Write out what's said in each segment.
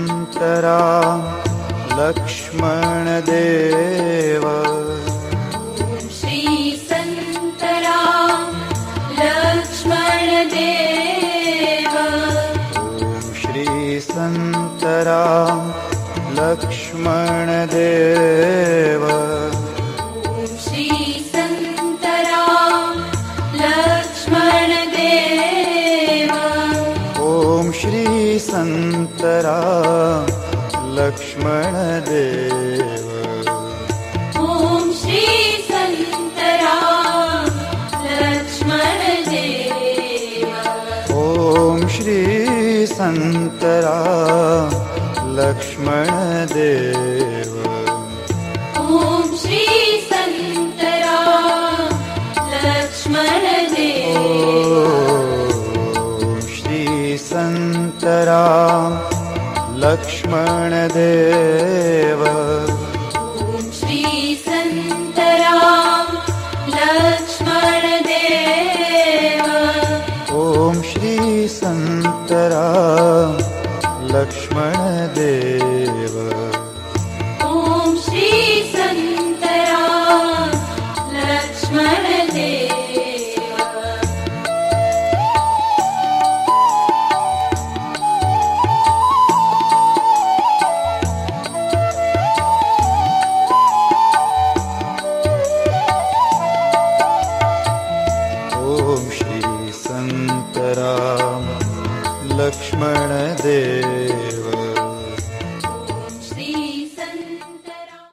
संतराम लक्ष्मणदेव। श्री संतराम लक्ष्मणदेव। श्री संतराम लक्ष्मणदेव। श्री संतराम लक्ष्मणदेव। ओम श्री संतराम लक्ष्मणदेव। ओम श्री संतराम लक्ष्मणदेव। ओम श्री संतराम लक्ष्मणदेव। ओम श्री संतराम लक्ष्मणदेव। ओम श्री संतराम लक्ष्मणदेव। ओम श्री संतराम लक्ष्मणदेव। ओम श्री संतराम लक्ष्मणदेव। ओम श्री संतराम लक्ष्मणदेव। ओम श्री संतराम लक्ष्मणदेव। श्री संतराम।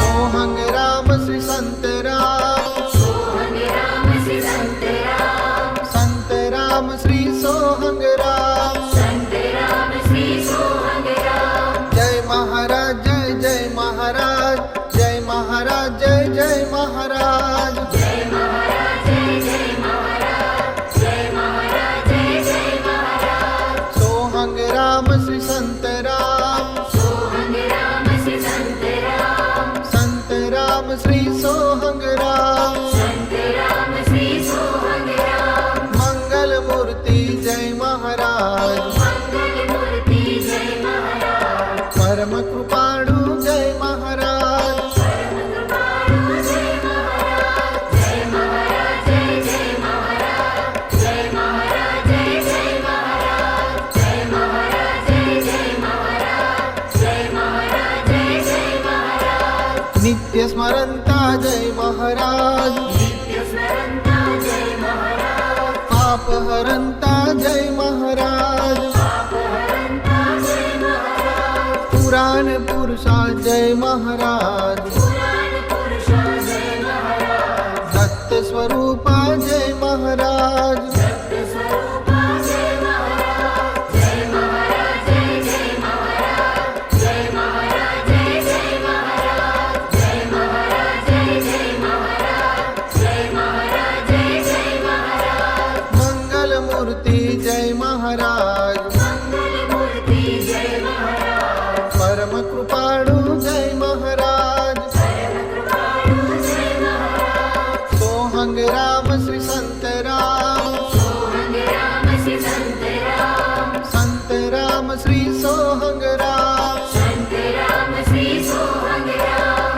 सोहंग राम श्री संत राम। सोहंग राम श्री संत राम। संत राम श्री सोहंग राम। संत राम श्री सोहंग राम। जय महाराज जय जय महाराज। जय महाराज जय जय महाराज। जय महाराज जय जय महाराज। जय महाराज जय जय महाराज। सोहंग राम श्री संत राम। सोहंग राम श्री संत राम। संत राम श्री सोहंग राम। संत राम श्री सोहंग राम। मंगल मूर्ति जय महाराज। मंगल मूर्ति जय महाराज। परम कृपाळू जय महाराज। परम कृपाळू जय महाराज। जय महाराज जय जय महाराज। जय महाराज जय जय महाराज। जय महाराज जय जय महाराज। जय महाराज जय जय महाराज। नित्य स्मरंता जय महाराज। नित्य स्मरंता जय महाराज। पाप हरंता जय महाराज। पापहरंता जय महाराज। पुराण पुरुषा जय महाराज। पुराण पुरुषा जय महाराज। दत्त स्वरूपा जय महाराज। सत्य स्वरूपा जय महाराज। जय महाराज जय जय महाराज। जय महाराज जय जय महाराज। जय महाराज जय जय महाराज। जय महाराज जय जय महाराज। मंगल मूर्ति जय महाराज। मंगल मूर्ति जय महाराज। परम कृपाळू जय महाराज। परम कृपाळू जय महाराज। सोहंग राम श्री संत राम। सोहंग राम श्री संत राम। संत राम श्री सोहंग राम। संत राम श्री सोहंग राम।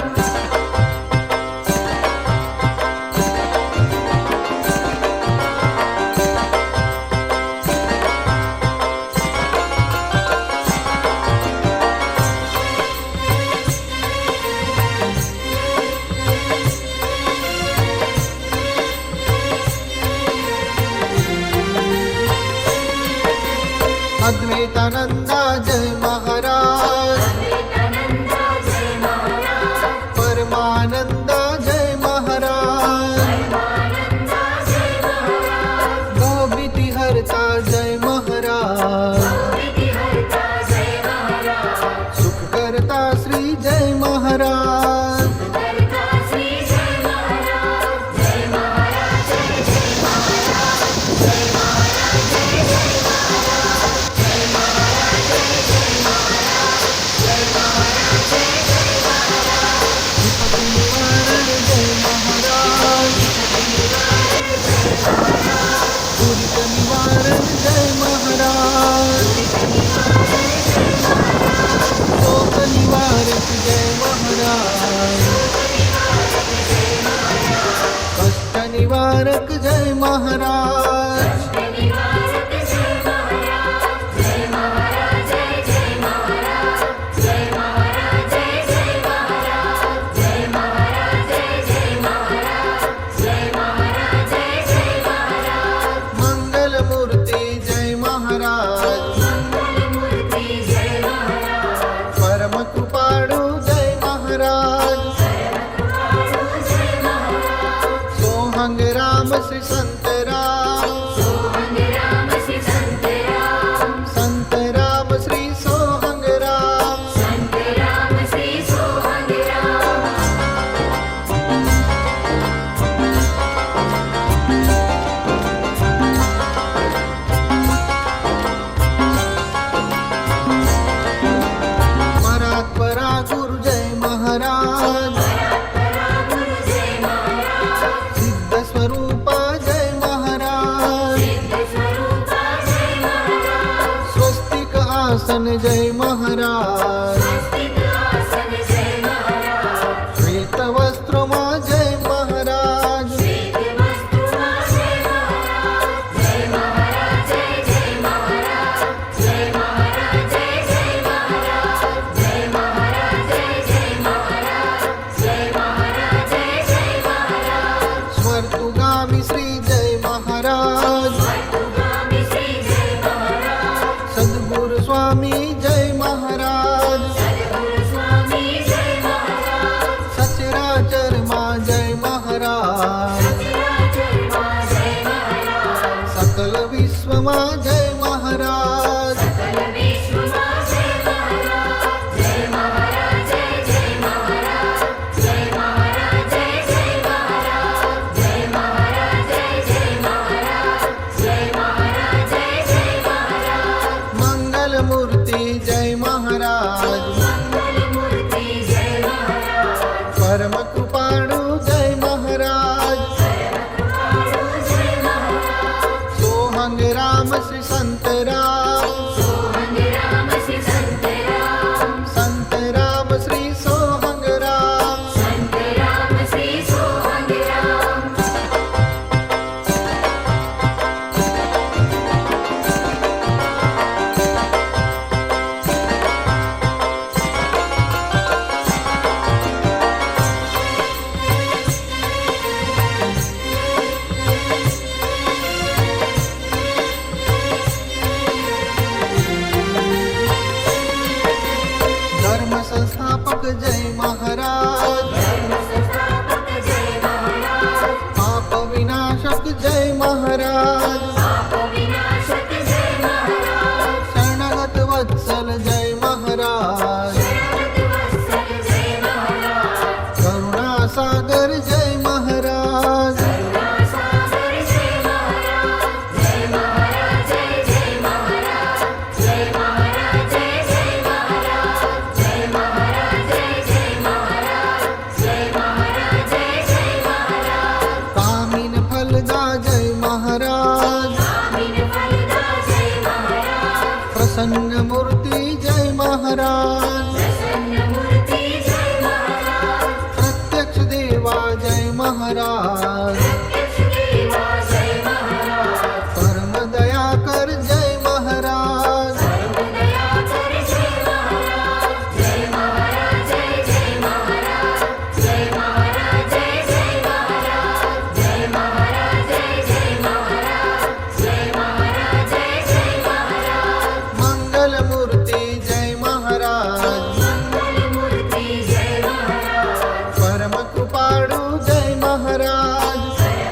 अद्वैतानंदा जय महाराज। अद्वैतानंदा जय महाराज। परमानंदा जय महाराज। परमानंदा जय महाराज। भवभीति हरता जय महाराज। विधिहर्ता जय महाराज। सुख करता श्री जय महाराज। करता श्री जय महाराज। जय महाराज जय जय महाराज। जय महाराज जय जय महाराज। जय महाराज जय जय महाराज। जय महाराज जय जय महाराज। महाराज निवारक जय महाराज जय महाराज जय जय महाराज जय महाराज जय जय महाराज जय महाराज जय जय महाराज जय महाराज जय जय महाराज मंगल मूर्ति जय महाराज मंगलमूर्ति जय महाराज परम कृपाळु जय महाराज जय महाराज सोहंग राम श्री संत राम सोहंग राम श्री संत राम संत राम श्री सोहंग राम संत राम श्री सोहंग राम परात्परा गुरु जय महाराज गुरु जय महाराज सिद्ध स्वरूपा जय महाराज सिद्ध स्वरूपा जय महाराज स्वस्तिक आसन जय महाराज स्वस्तिक आसन जय महाराज श्वेत वस्त्रमा जय महाराज श्वेत वस्त्रमा जय महाराज जय महाराज जय जय महाराज जय महाराज जय जय महाराज जय महाराज जय जय महाराज जय महाराज जय जय महाराज स्वर्तुगामी श्री जय महाराज वर्तुगामी श्री जय महाराज सद्गुरु स्वामी जय महाराज सद्गुरु स्वामी जय महाराज सचराचर मा जय महाराज सचराचर मा जय महाराज सकल विश्व मा जय महाराज सकल विश्व मा जय महाराज जय महाराज जय जय महाराज जय महाराज जय जय महाराज जय महाराज जय जय महाराज जय महाराज जय जय महाराज मंगल मूर्ति जय महाराज मंगलमूर्ति जय महाराज परम कृपाळु जय महाराज जय महाराज सोहंग राम श्री संत राम सोहंग राम श्री संत राम संत राम श्री सोहंग राम संत राम श्री सोहंग राम धर्म संस्थापक जय महाराज धर्म संस्थापक जय महाराज पाप विनाशक जय महाराज पाप विनाशक जय महाराज शरणगत वत्सल जय महाराज शरणगत वत्सल जय महाराज करुणा सागर जय महाराज करुणासागर जय महाराज जय महाराज जय जय महाराज जय महाराज जय जय महाराज जय महाराज जय जय महाराज जय महाराज जय जय महाराज कामिन फलदा जय महाराज आमीन फलदा जय महाराज प्रसन्न मूर्ति जय महाराज प्रसन्न मूर्ति जय महाराज प्रत्यक्ष देवा जय महाराज प्रत्यक्ष देवा जय महाराज परम दया कर जय महाराज परम दया कर जय महाराज जय महाराज जय जय महाराज जय महाराज जय जय महाराज जय महाराज जय जय महाराज जय महाराज जय जय महाराज मंगल मूर्ति जय महाराज मंगलमूर्ति जय महाराज परम कृपाळु जय महाराज जय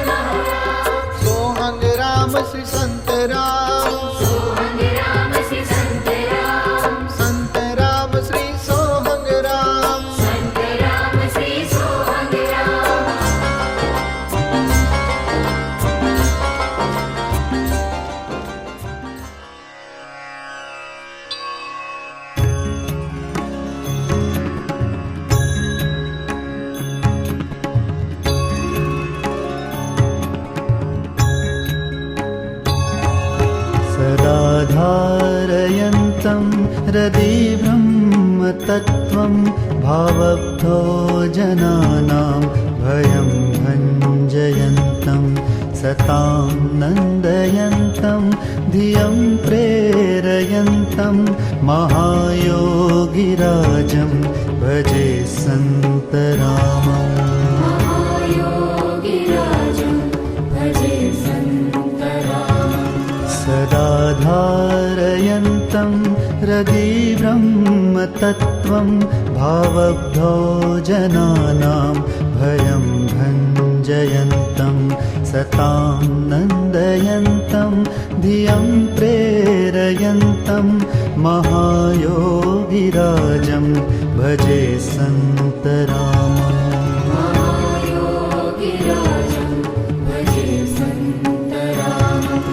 महाराज सोहंग राम श्री संत राम सोहंग राम श्री संत राम संत राम श्री सोहंग राम संत राम श्री सोहंग राम सदा धारयन्तं हृदि ब्रह्मतत्त्वं भावब्धो जनानां भयं भञ्जयन्तम् सतां नन्दयन्तं धियं प्रेरयन्तं महायोगिराजं भजे सन्तरामम् महायोगिराजं भजे सन्तरामम् सदा धारयन्तं हृदि ब्रह्मतत्त्वं भावब्धौ जनानां भयं भञ्जयन्तं सतां नन्दयन्तं धियं प्रेरयन्तं महायोगिराजं भजे सन्तरामम् महायोगिराजं भजे सन्तरामम्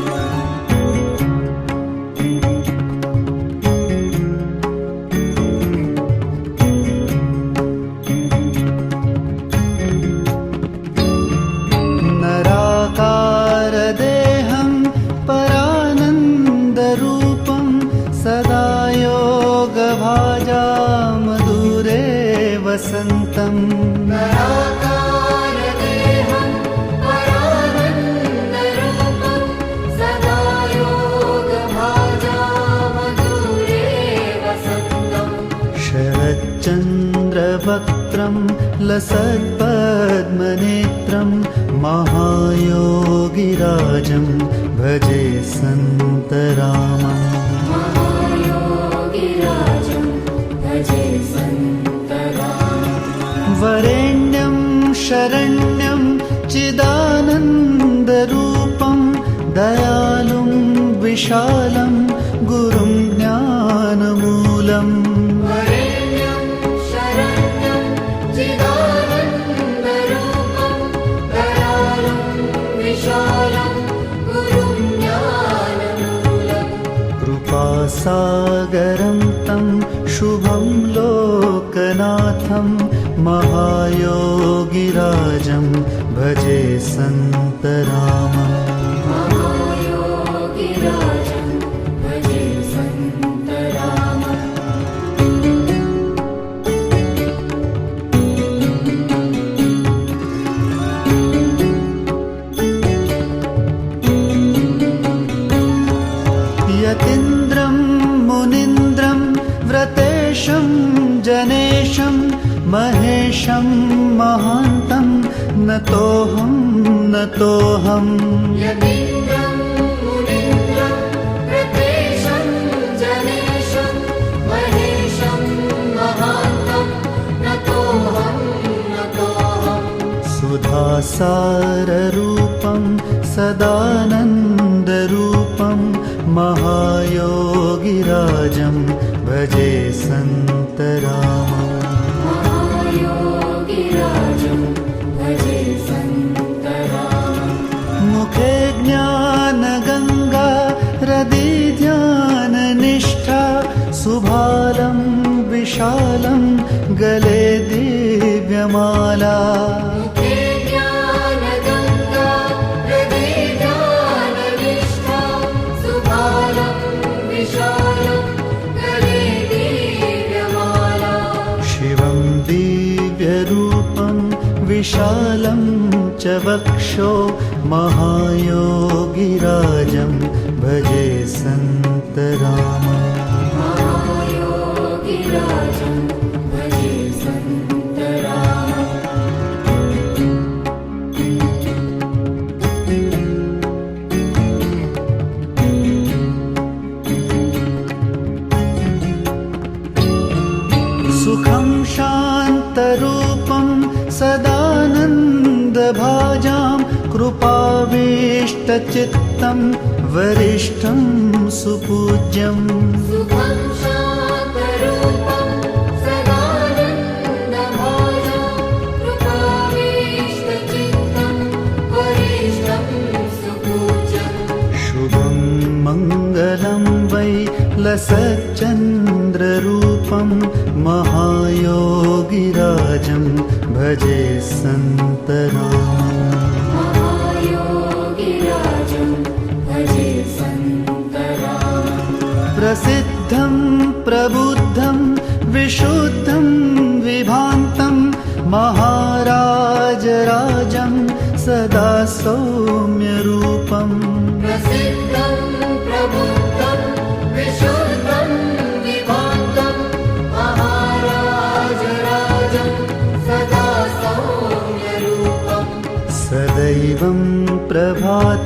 नराकारदेहं परानन्दरूपं सदा योगभाजामधुरे वसन्तम् नराकारदेहं परानन्दरूपं सदा योगभाजामधुरे वसन्तम् शरच्चन्द्रवक्त्रं लसत्पद्मनेत्रं महायोगिराजं भजे सन्तरामम् महायोगिराजं भजे सन्तरामम् वरेण्यं शरण्यं चिदानन्दरूपं दयालुं विशालं गुरुं ज्ञानमूलम् वरेण्यं शरण्यं चिदानन्दरूपं दयालुं विशालं गुरुं ज्ञानमूलम् कृपासागरं तं शुभं लोकनाथं महायोगिराजं भजे सन्तरामम् महायोगिराजं भजे सन्तरामम् यतीन्द्रं मुनीन्द्रं व्रतेशं जनेशं महेशं महान्तं नतोऽहम् यतीन्द्रं मुनीन्द्रं व्रतेशं जनेशं महेशं महान्तं नतोऽहम् सुधासाररूपं सदानन्दरूपं महायोगिराजं भजे सन्तरामम् महायोगिराजं भजे सन्तरामम् मुखे ज्ञानगङ्गा हृदि ध्याननिष्ठा सुभालं विशालं गले दिव्यमाला मुखे ज्ञानगङ्गा हृदि ध्याननिष्ठा सुभालं विशालं गले दिव्यमाला शिवं दिव्यरूपं विशालं च वक्षो महायोगिराजं भजे सन्तरामम् महायोगिराजं भजे सन्तरामम् सुखं शान्तरूपं सदानन्दभाजां कृपावेष्टचित्तं वरिष्ठं सुपूज्यम् सुखं शान्तरूपं सदानन्दभाजां कृपावेष्टचित्तं वरिष्ठं सुपूज्यम् शुभं मङ्गलं वै लसच्चन्द्ररूपं महायोगिराजं भजे सन्तरामम् महायोगिराजं भजे सन्तरामम् प्रसिद्धं प्रबुद्धं विशुद्धं विभान्तं महाराजराजं सदा सौम्यरूपम्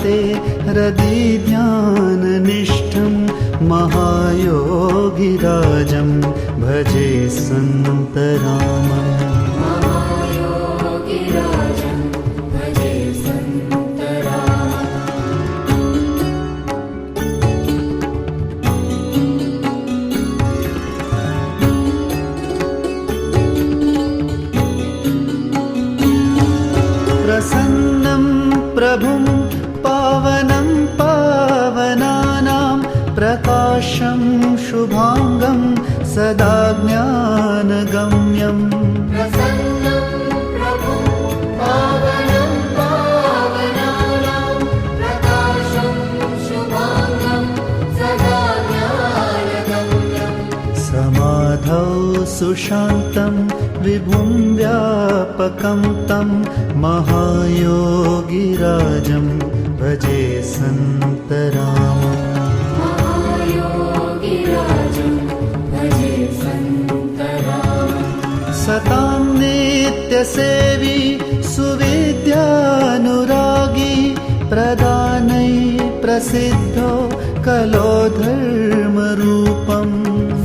ते हृदि ध्याननिष्ठं महायोगिराजं भजे सन्तरामम् महायोगिराजं भजे प्रसन्नं प्रभुं पावनं पावनानां प्रकाशं शुभाङ्गं सदा ज्ञानगम्यम् प्रसन्नं प्रभुं पावनं पावनानां प्रकाशं शुभाङ्गं सदा ज्ञानगम्यम् समाधौ सुशान्तं विभुं व्यापकं तं महायोगिराजं भजे सन्तरामम् महायोगिराजं भजे सन्तरामम् सतां नित्यसेवी सुविद्यानुरागी प्रदानै प्रसिद्धो कलो धर्मरूपम्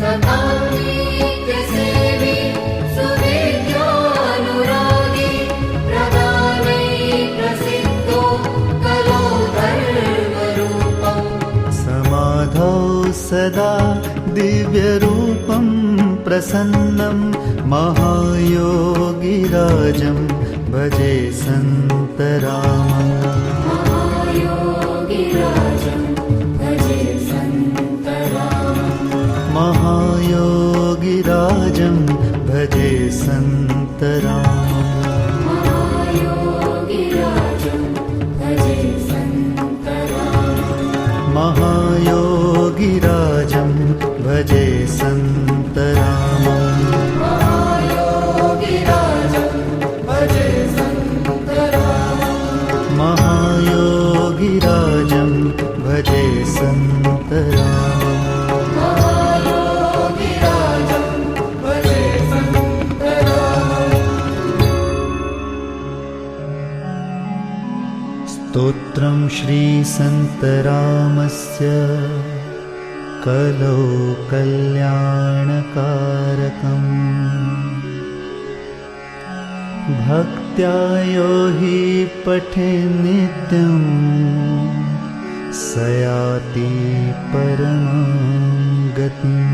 सदा नित्यसेवी सुविद्यानुरागी प्रदानै प्रसिद्धो कलो धर्मरूपम् समाधौ सदा दिव्यरूपं प्रसन्नं महायोगिराजं भजे सन्तरामम् महायोगिराजं भजे सन्तरामम् महायोगिराजं भजे सन्तरामम् महायोगिराजं भजे सन्तरामम् महायोगिराजं भजे सन्तरामम् महायोगिराजं भजे सन्तरामम् महायोगिराजं भजे सन्तरामम् महायोगिराजं भजे सन्तरामम् स्तोत्रं श्रीसन्तरामस्य कलो कल्याणकारकम् भक्त्या यो हि पठे नित्यं स याति परमां गतिम्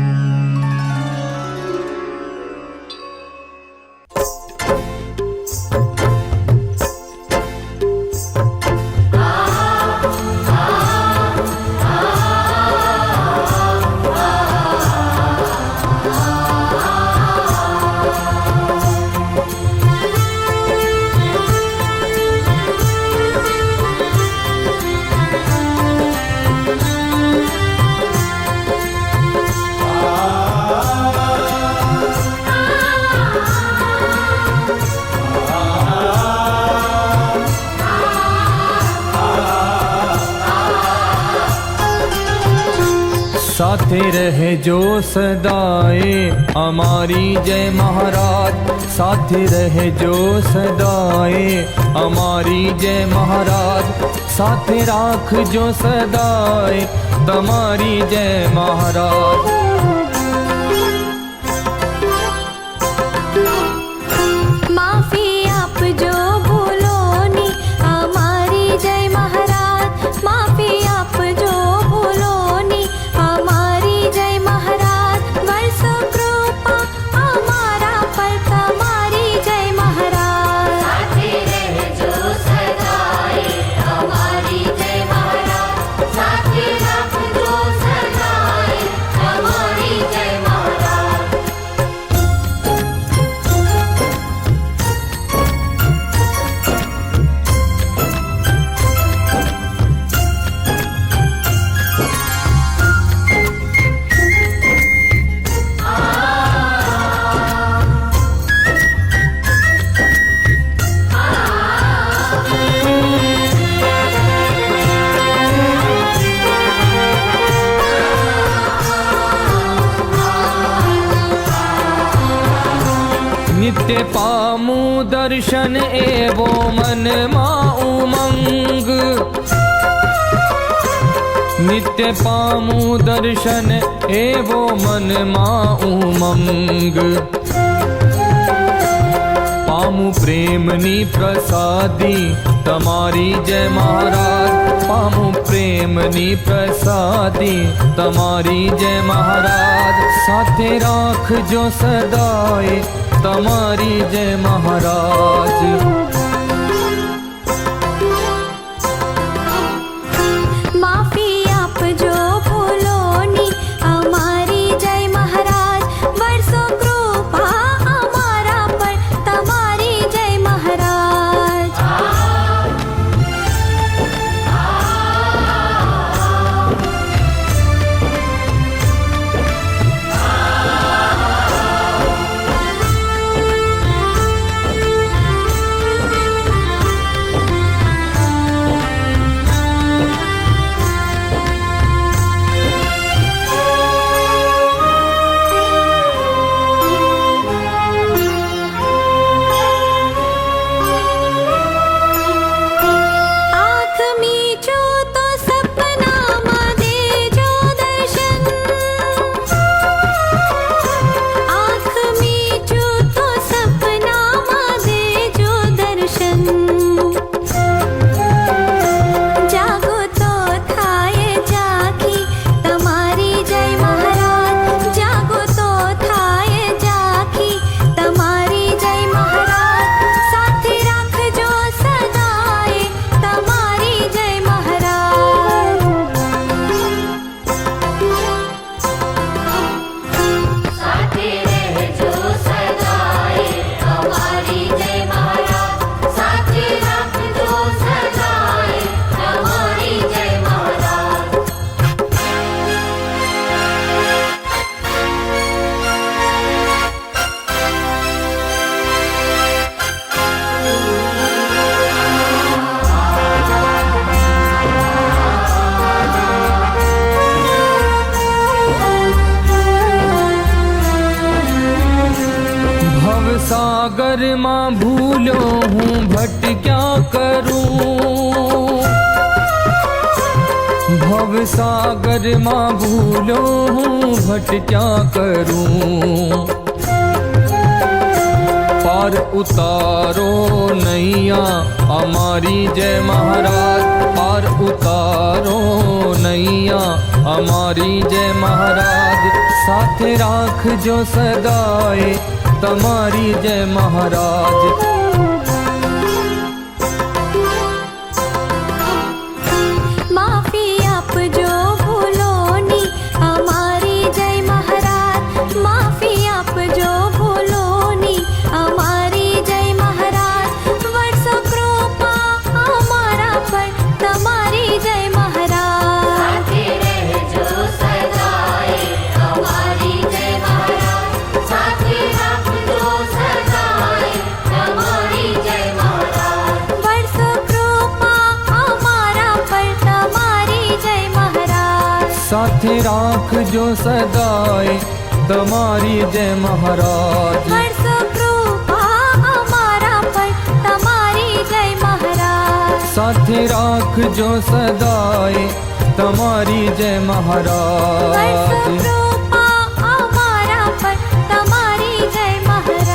साथे रहे जो सदाए हमारी जय महाराज, साथे रहे जो सदाए हमारी जय महाराज, साथे राख जो सदाए तुम्हारी जय महाराज। माफी आप जो भूलो नी हमारी जय महाराज, माफी आप जो भूलो नी हमारी जय महाराज, वर्षो कृपा हमारा पर तुम्हारी जय महाराज। साथे रह जो सदाए हमारी जय महाराज, साथे राख जो सदाए हमारी पामू दर्शन एवो मन मां उमंग। नित्य पामू दर्शन एवो मन मां उमंग। पामू प्रेमनी प्रसादी तमारी जय महाराज। पामू प्रेमनी प्रसादी तमारी जय महाराज। साथे राख जो सदाए तमारी जय महाराज। माफी आपजो भूलोनी અમારી જય મહારાજ। વર્ષો કૃપા અમારા પર તમારી જય મહારાજ। આંખ મીચો તો સપનામાં દેજો દર્શન। આંખ મીચો તો સપનામાં દેજો દર્શન। જાગો તો થાય જાગી તમારી જય મહારાજ। જાગો તો થાય જાગી તમારી જય મહારાજ। સાથે રાખજો સદાય તમારી જય મહારાજ। સાથે રહેજો સદાય અમારી જય મહારાજ। સાથે રાખજો સદાય અમારી જય મહારાજ। भव सागर मां भूलो हूँ भट क्या करूं। भव सागर मां भूलो हूँ भट क्या करूं। पार उतारो नैया हमारी जय महाराज। पार उतारो नैया हमारी जय महाराज। साथे राख जो सदाए तमारी जय महाराज। માફી આપજો ભૂલોની અમારી જય મહારાજ। માફી આપજો ભૂલોની અમારી જય મહારાજ। વર્ષો કૃપા અમારા પર તમારી જય મહારાજ। સાથે રહેજો સદાય અમારી જય મહારાજ। સાથે રાખજો સદાય અમારી જય મહારાજ। વર્ષો કૃપા અમારા પર તમારી જય મહારાજ। साथे राखजो सदाए तमारी जय महाराज। વર્ષો કૃપા અમારા પર તમારી જય મહારાજ। साथे राखजो सदाए तमारी जय વર્ષો महाराज। કૃપા અમારા પર તમારી જય મહારાજ।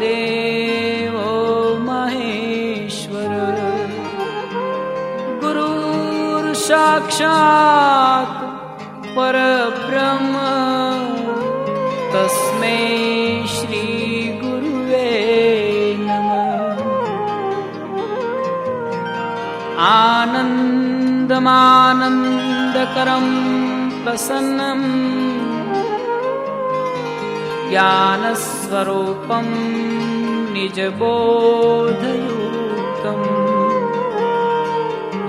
गुरुर्देवो महेश्वर गुरुर्साक्षात् परब्रह्म तस्मै श्री गुरुवे नमः। आनन्दमानन्दकरं प्रसन्नं ज्ञानस्वरूपं निजबोधयुक्तं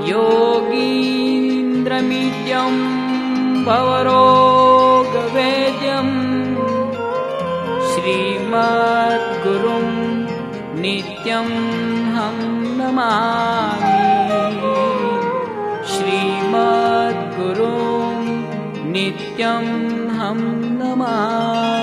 योगीन्द्रमीड्यं भवरोगवेद्यं श्रीमद्गुरुं नित्यं हम नमामि। श्रीमद्गुरुं नित्यं हम नमामि।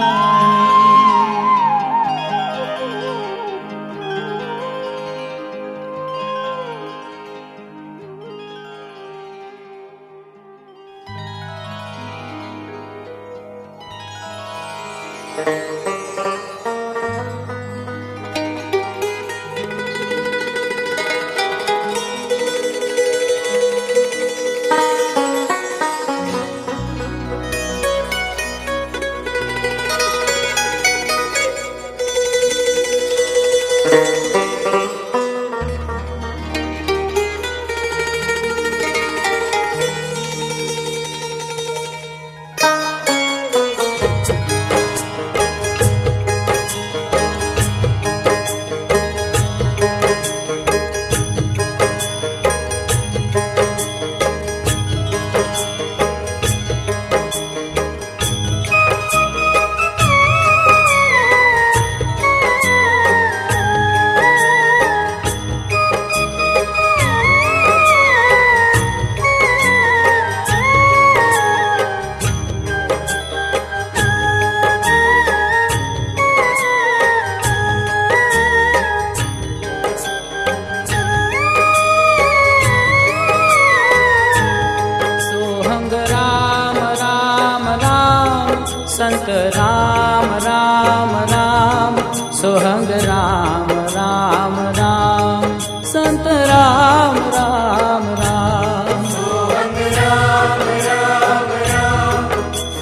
संत राम राम राम सोहंग राम राम राम संत राम राम राम सोहंग राम राम राम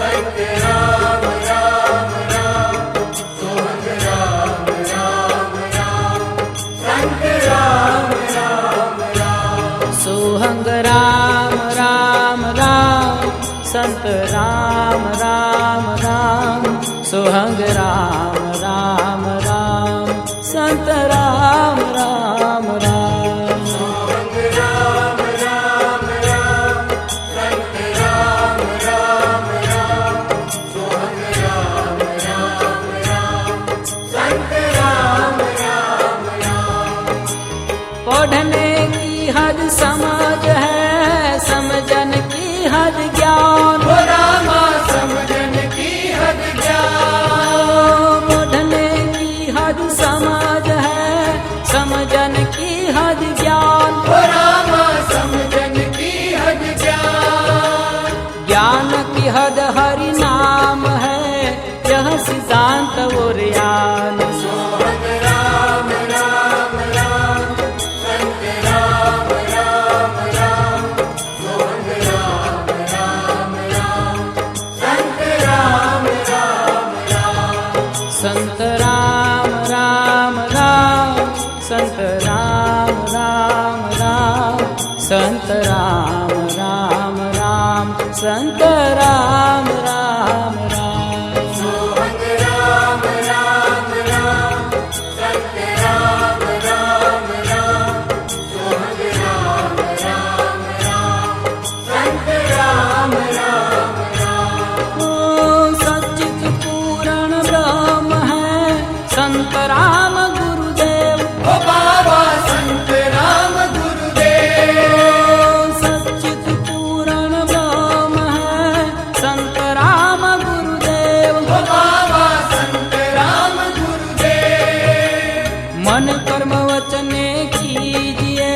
संत राम राम राम सोहंग राम राम राम संत राम राम राम सोहंग राम राम राम संत राम राम राम सोहंग राम राम राम संत राम राम राम सोहंग राम राम राम संत राम राम राम सोहंग राम राम राम संत राम राम राम। पढ़ने की हद समझ है समझन की हद ज्ञान ओ रामा समझन की हद ज्ञान पढ़ने की हद समझ है समझन की हद ज्ञान ओ रामा समझन की संत राम राम राम। सोहंग राम राम राम संत राम राम राम सोहंग राम राम राम संत राम राम राम। ओ सच्चित पूर्ण ब्रह्म है संत राम गुरुदेव। ओ बाबा संत राम गुरुदेव। सच्चित पूर्ण ब्रह्म है संत राम गुरुदेव। ओ बाबा संत राम गुरुदेव। मन कर्म वचने कीजिए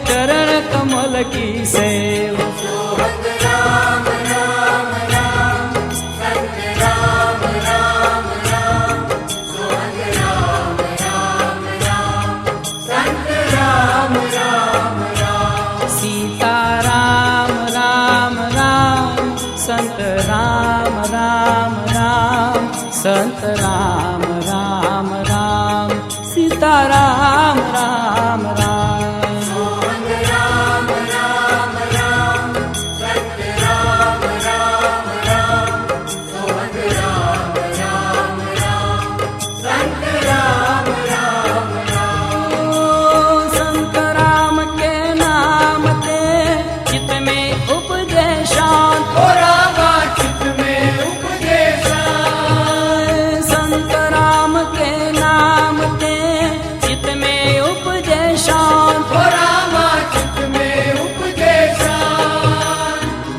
चरण कमल की सेव। सोहंग राम राम राम संत राम राम राम सोहंग राम राम राम संत राम राम राम। सीता राम राम राम संत राम राम राम संत राम राम राम सीता राम राम राम। सोहंग राम राम राम संत राम राम राम सोहंग राम राम राम संत राम राम राम। ओ संत राम के नाम ते चित में उपजे शांत। ओ रामा चित में उपदेशा। संत राम के नाम ते चित में उपजे शांत। ओ रामा चित में उपदेशा।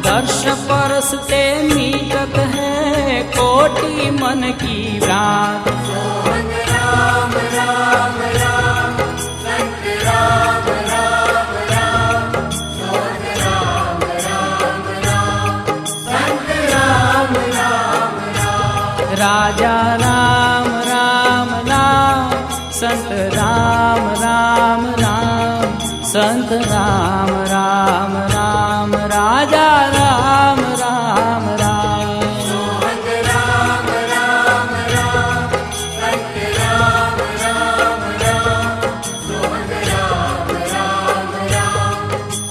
दर्श परसते मीटत है कोटि मन की भ्रांत। सोहंग राम राम राम संत राम राम राम सोहंग राम राम राम संत राम राम राम। राजा राम राम राम संत राम राम राम संत राम राम राम राजा राम राम राम। सोहंग राम राम राम संत राम राम राम सोहंग राम राम राम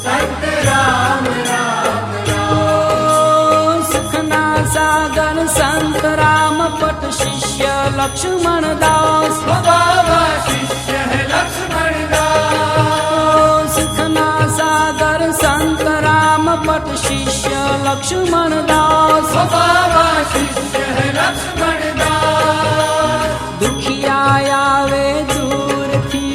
संत राम राम राम। सुखना सागर संत राम पट शिष्य लक्ष्मण दास। ओ बाबा शिष्य है लक्ष्मण दास। सुखना सागर संत राम पट शिष्य लक्ष्मण दास। ओ बाबा शिष्य है लक्ष्मण दास। दुखिया आवे दूर थी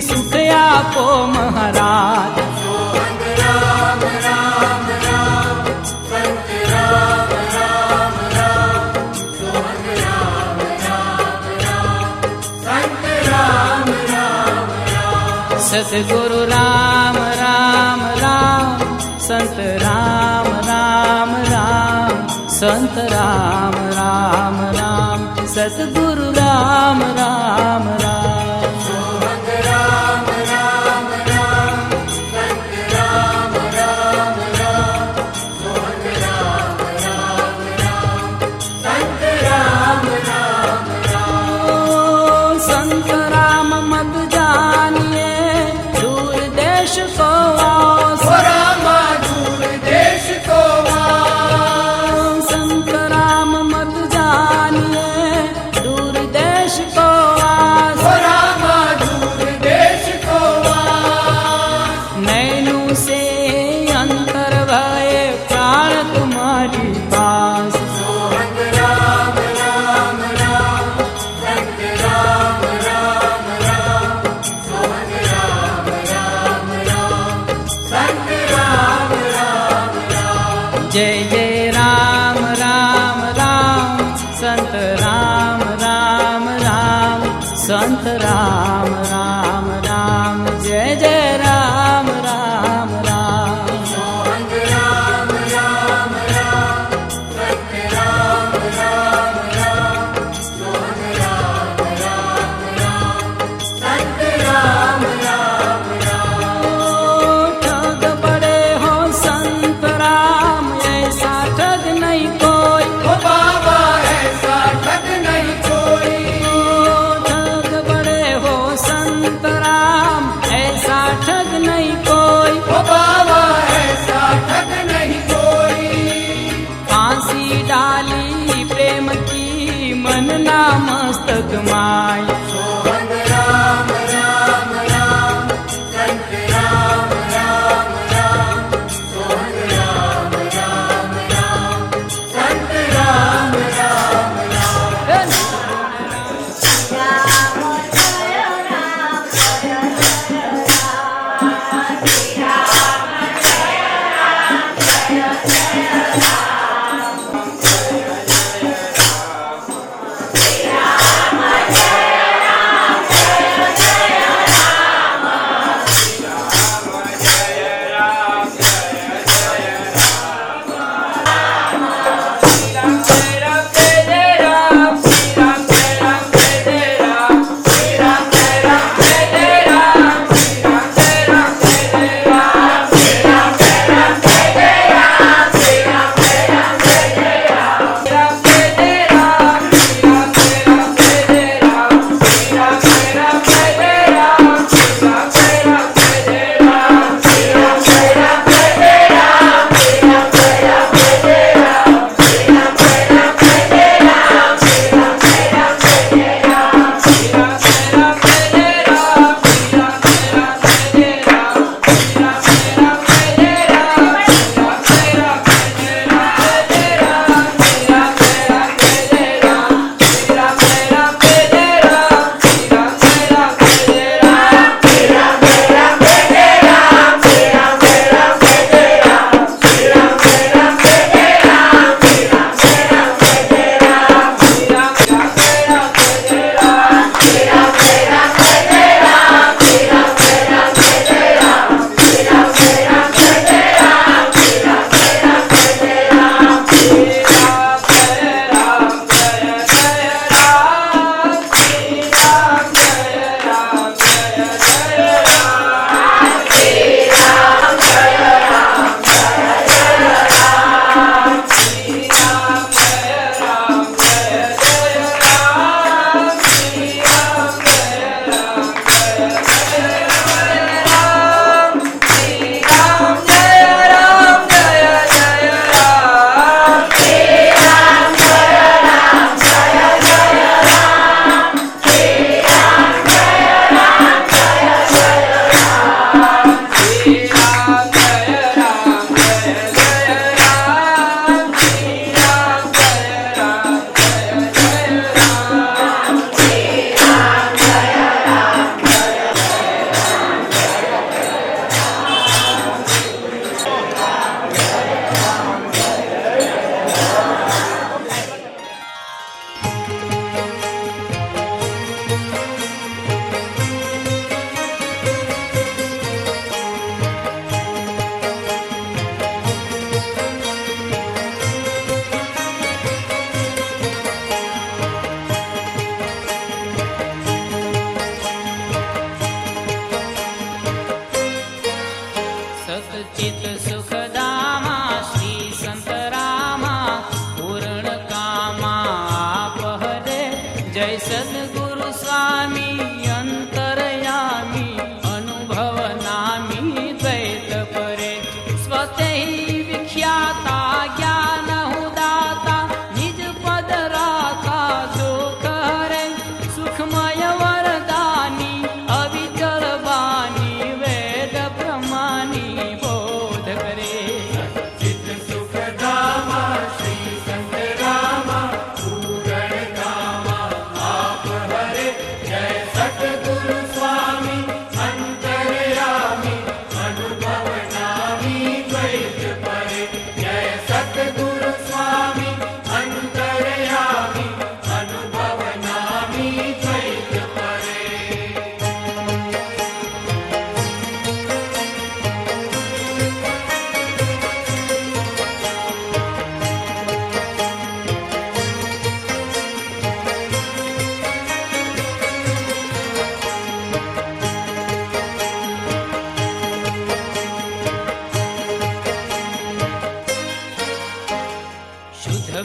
सुख आपो महाराज। सोहंग राम राम राम संत राम राम राम सोहंग राम राम राम संत राम राम राम। सतगुरु राम राम राम संत राम राम राम संत राम राम राम सतगुरु राम राम राम। सोहंग राम राम राम संत राम राम राम सोहंग राम राम राम संत राम राम राम। ओ संत राम मत जानिए दूर देश को वास। ओ रामा दूर देश को वास। संत राम मत जानिए दूर देश को वास। ओ रामा दूर देश को वास। नैनु से अंतर भय प्राण तुम्हारी पास। सोहंग राम राम राम संत राम राम राम सोहंग राम राम राम संत राम राम राम। जय जय राम राम राम संत राम राम राम संत राम राम राम जय जय राम राम राम। सोहंग राम राम राम संत राम राम राम सोहंग राम राम राम संत राम राम राम। ओ ठग पड़े हो संत राम ऐसा ठग नहीं कोई। ओ बाबा ऐसा ठग नहीं कोई। ओ ठग पड़े हो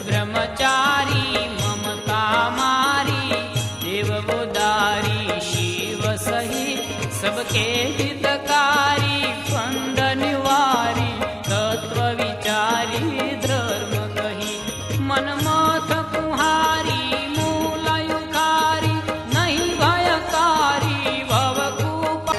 ब्रह्मचारी ममता मारी देव उदारी शिव सहित सबके हितकारी फंद निवारी तत्व विचारी धर्म कही मनमथ कुहारी मूल युखारी नहीं भयकारी भवकूप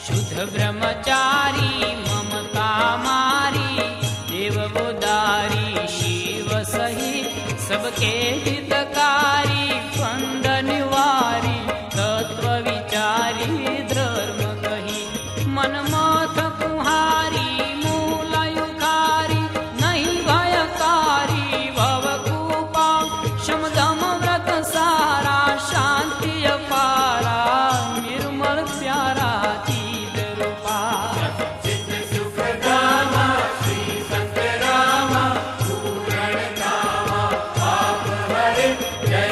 शुद्ध ब्रह्मचारी ममता मारी देव उदारी शिव सहित सबके हितकारी फंद निवारी तत्व विचारी धर्म कही मनमथ कुहारी मूल युखारी नहीं भयकारी भवकूपा शमदम व्रत सारा शांति अपारा निर्मल प्यारा चीज रूपा जय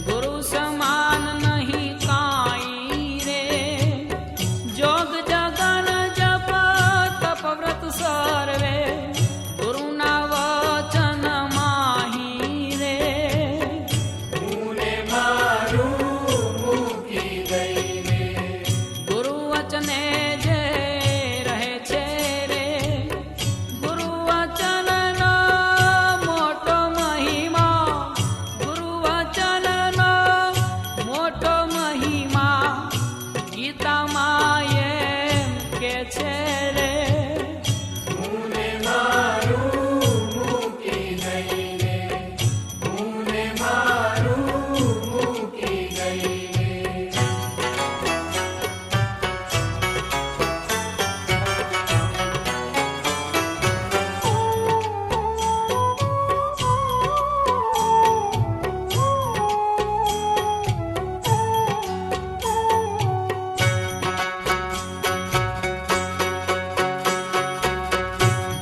गुरु समान नहीं काई रे, जोग जगन जप तप व्रत सर्वे, गुरु ना वचन माही रे। गुरु वचने जे रहे छे रे, गुरु वचन नो मोटो महिमा, गुरु वचन नो मोटो महिमा, गीता माये के छे रे।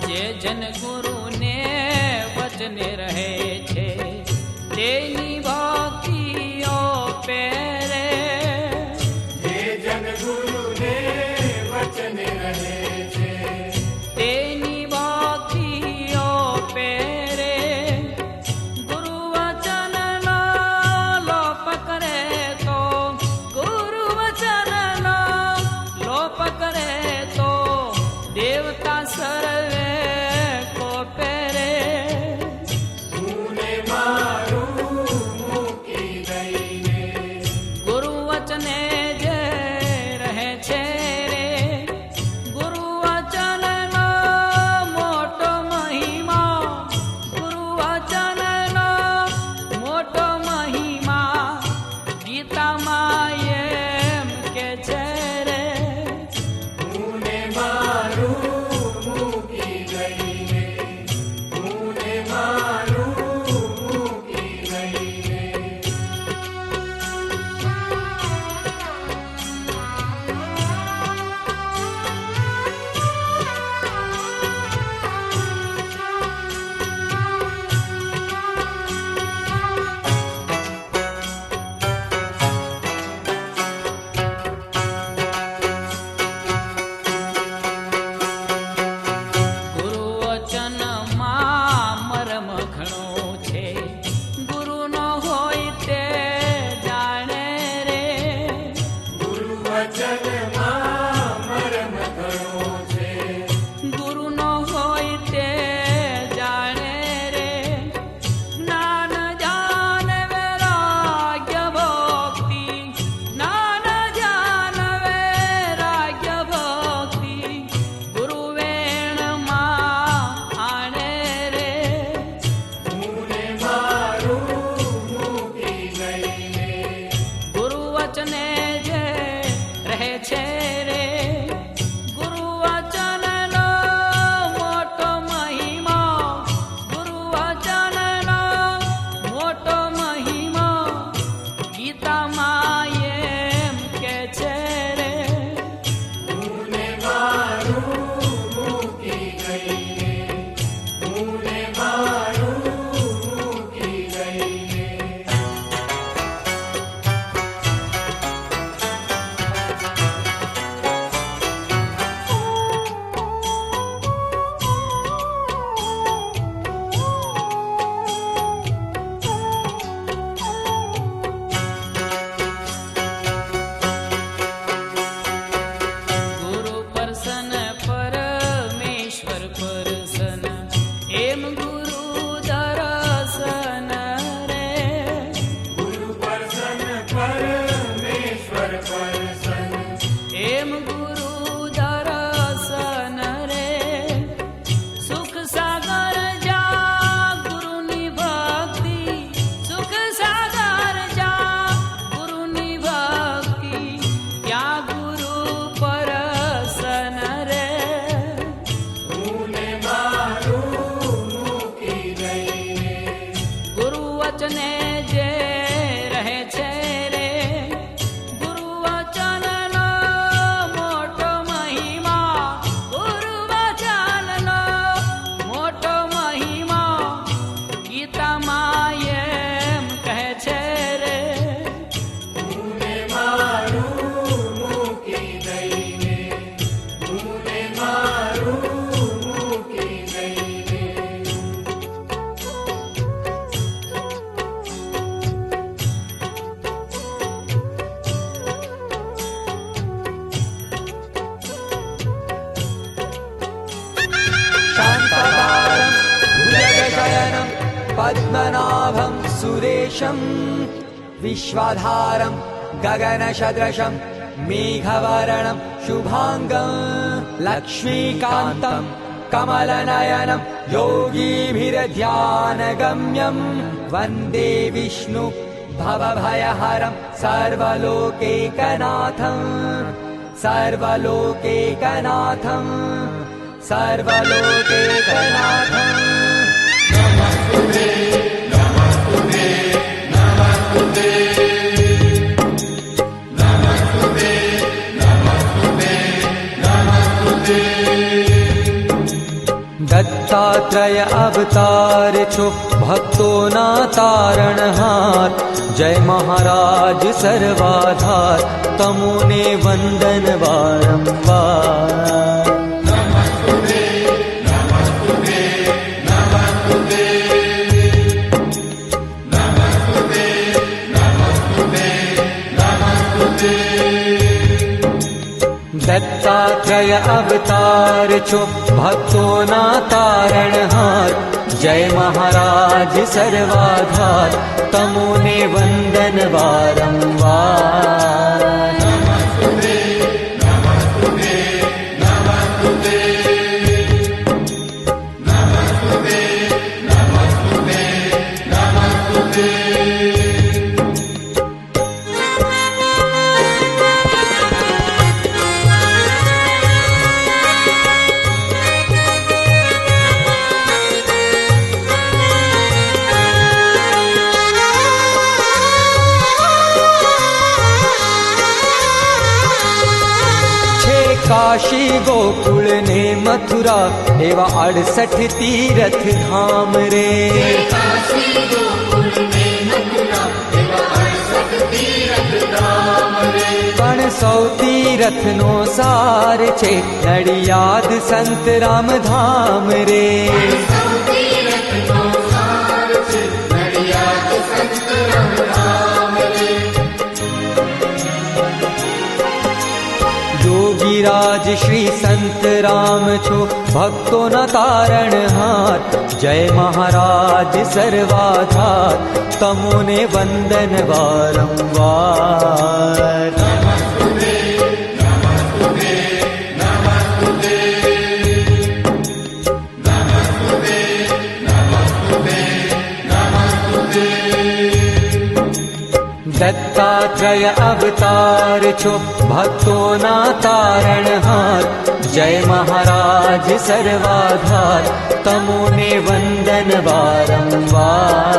જે જન ગુરુ ને વચને રહે છે, તેની ભક્તિઓ પેરે. તેની ભક્તિઓ પેરે. ગુરુ વચન નો લોપ કરે તો, ગુરુ વચન નો લોપ કરે તો, દેવતા સર્વે કો પેરે. ગુરુ વચને જે રહે છે રે, ગુરુ વચન નો મોટો મહિમા, ગુરુ વચન નો મોટો મહિમા, ગીતામાં એમ કે છે રે. ગુરુ વચનમાં મરમ ઘણો છે, ગુરુ નો હોય તે જાણે રે. ગુરુ નો હોય તે જાણે રે. જ્ઞાન જાન વૈરાગ્ય ભક્તિ, જ્ઞાન જાન વૈરાગ્ય ભક્તિ, ગુરુ વેણમાં આણે રે. ગુરુ વચને જે રહે છે રે, ગુરુ વચન નો મોટો મહિમા, ગુરુ વચન નો મોટો મહિમા, ગીતામાં એમ કે છે રે. ગુરુ પરસન પરમેશ્વર પરસન, એમ ગુરુ દર્શન રે. એમ ગુરુ દર્શન રે. સુખ સાગર જા ગુરુની ભક્તિ, સુખ સાગર જા ગુરુની ભક્તિ, ત્યાં ગુરુ પરસન રે. ગુરુ વચને જે રહે છે રે, ગુરુ વચન નો મોટો મહિમા, ગુરુ વચન નો મોટો મહિમા, पद्मनाभं सुरेशं विश्वाधारं गगनसदृशं मेघवर्णं शुभाङ्गं लक्ष्मीकान्तं कमलनयनं योगीभिर्ध्यानगम्यं वन्दे विष्णु भवभयहरं सर्वलोकैकनाथं सर्वलोकैकनाथं सर्वलोकैकनाथम् दत्तात्रेय अवतार छो भक्तो ना तारणहार जय महाराज सर्वाधार तमोने वंदन वारंवार दत्तात्रेय अवतार छो भक्तो ना तारणहार जय महाराज सर्वाधार तमोने वंदन वारंवार काशी गोकुल ने मथुरा एवा 68 तीरथ धाम रे काशी गोकुल ने मथुरा एवा 68 तीरथ धाम रे पण 100 तीरथ नो सार छे नडियाद संत राम धाम रे सौ तीरथ नो सार छे नडियाद संत राम धाम रे योगीराज श्री संत राम छो भक्तो न तारणहार जय महाराज सर्वाधार तमोने वंदन वारंवार दत्तात्रेय अवतार छो भक्तो ना तारणहार जय महाराज सर्वाधार तमोने वंदन वारंवार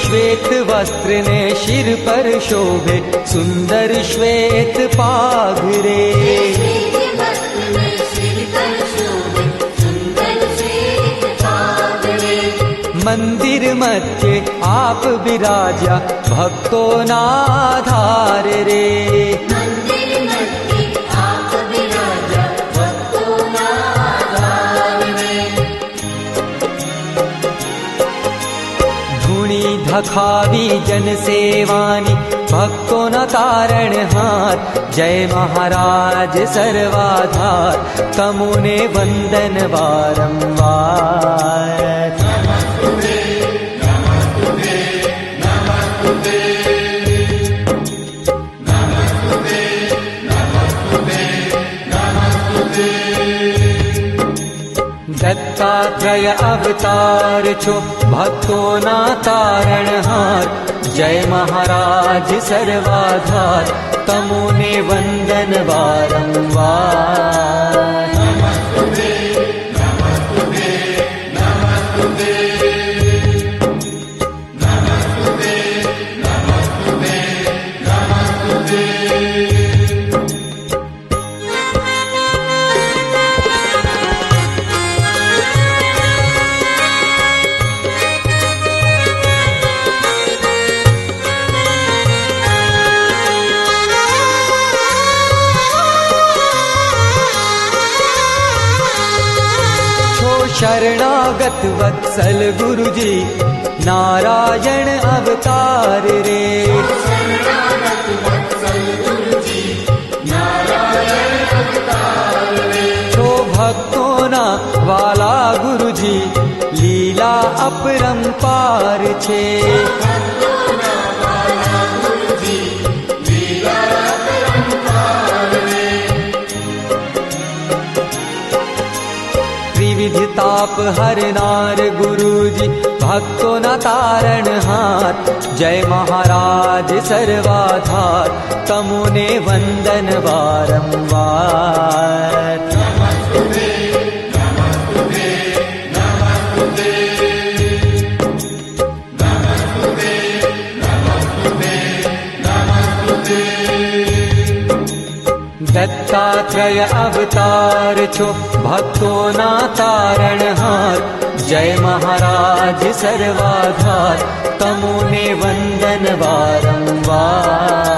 श्वेत वस्त्र ने शिर पर शोभे सुंदर श्वेत पाघरे मंदिर मध्य आप विराजा भक्तो नाधार रे धखावी जन सेवानी भक्तो न तारणहार जय महाराज सर्वाधार तमोने वंदन वारंवार दत्तात्रेय अवतार छो भक्तो ना तारणहार जय महाराज सर्वाधार तमोने वंदन वारंवार शरणागत वत्सल गुरुजी नारायण अवतार रे। तो भक्तों ना वाला गुरुजी लीला अपरंपार छे। त्रिविध ताप हरनार गुरुजी भक्तों न तारण हार। जय महाराज सर्वाधार तमुने वंदन बारंबार। दत्तात्रय अवतार छो भक्तों ना तारण हार। जय महाराज सर्वाधार तमुने वंदन बारंबार।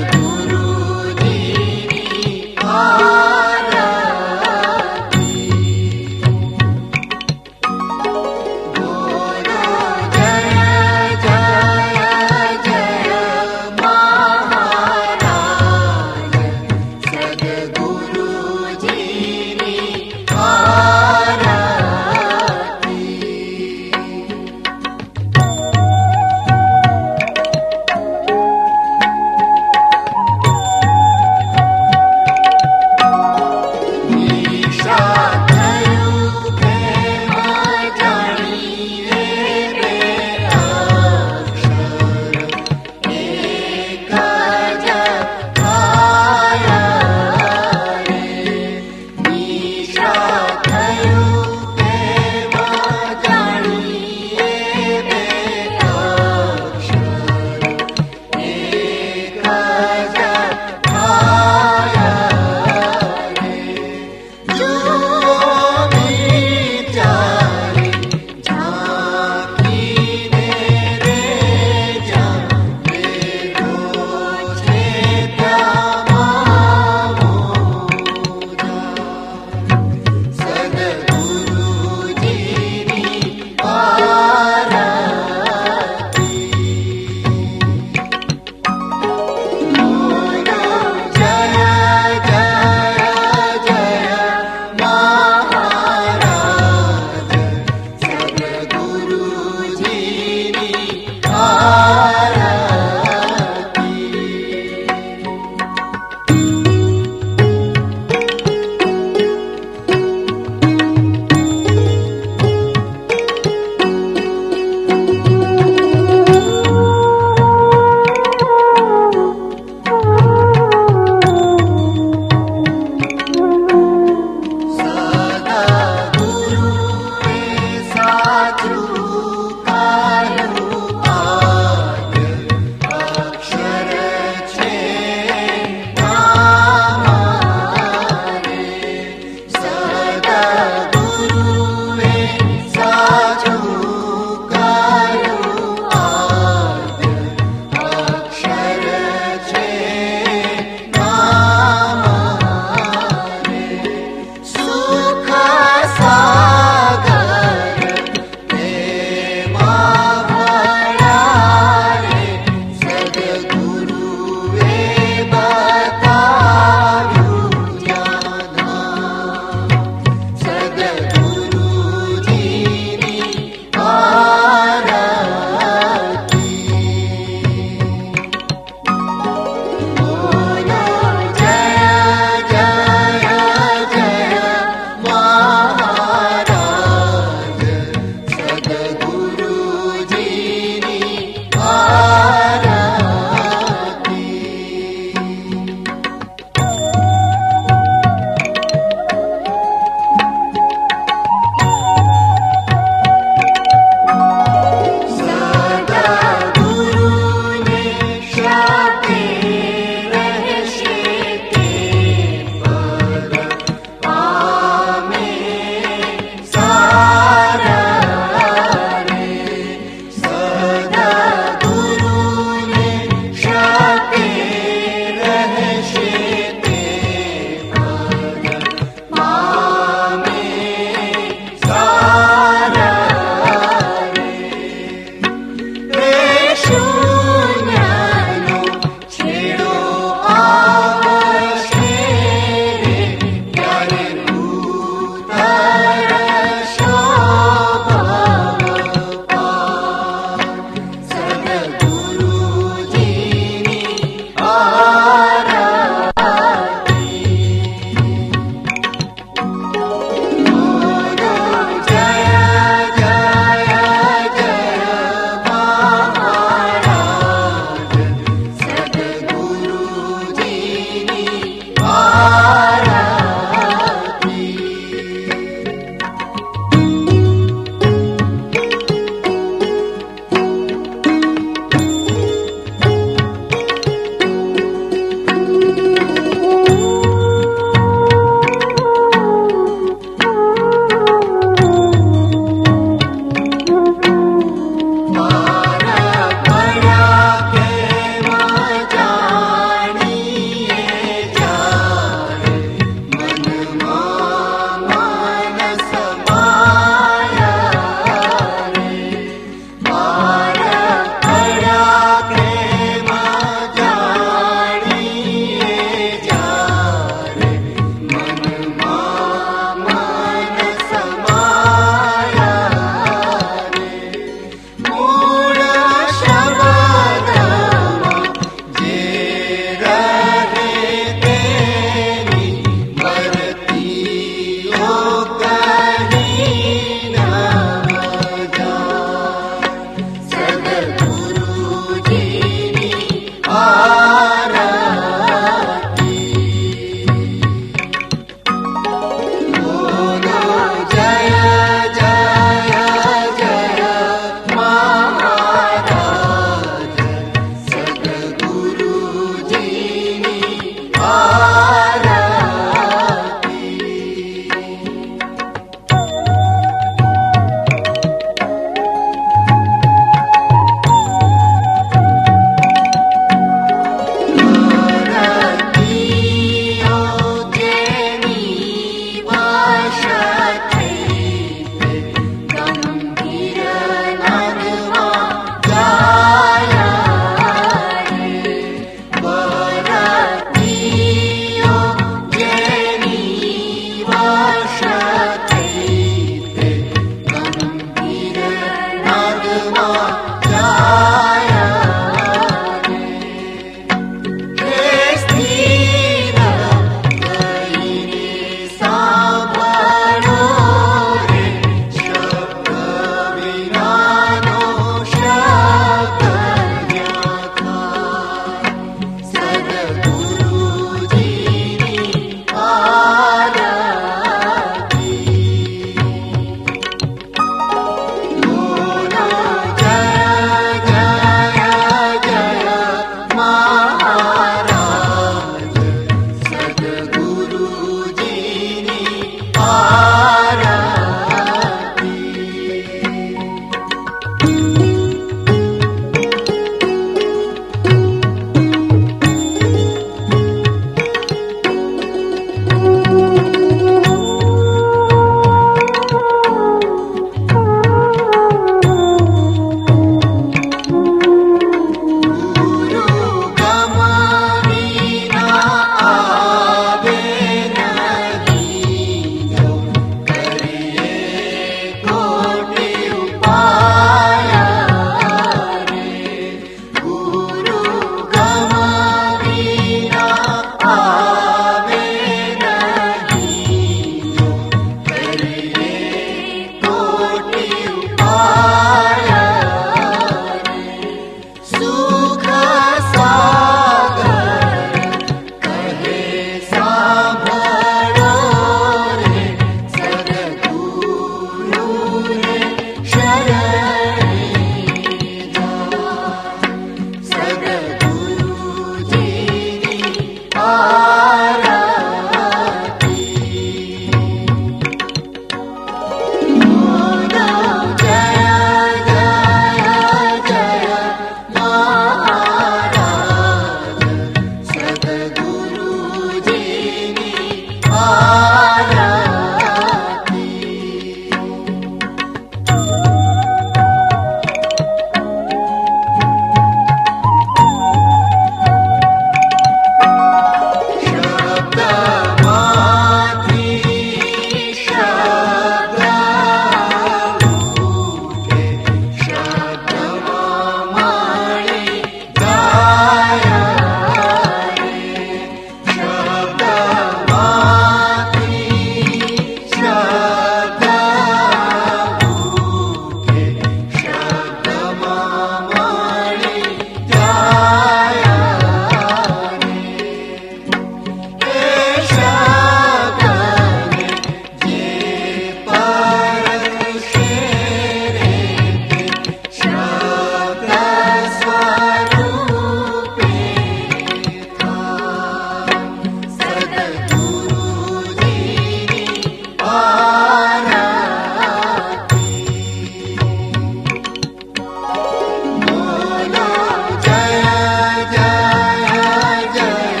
जय जय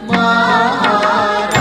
महाराज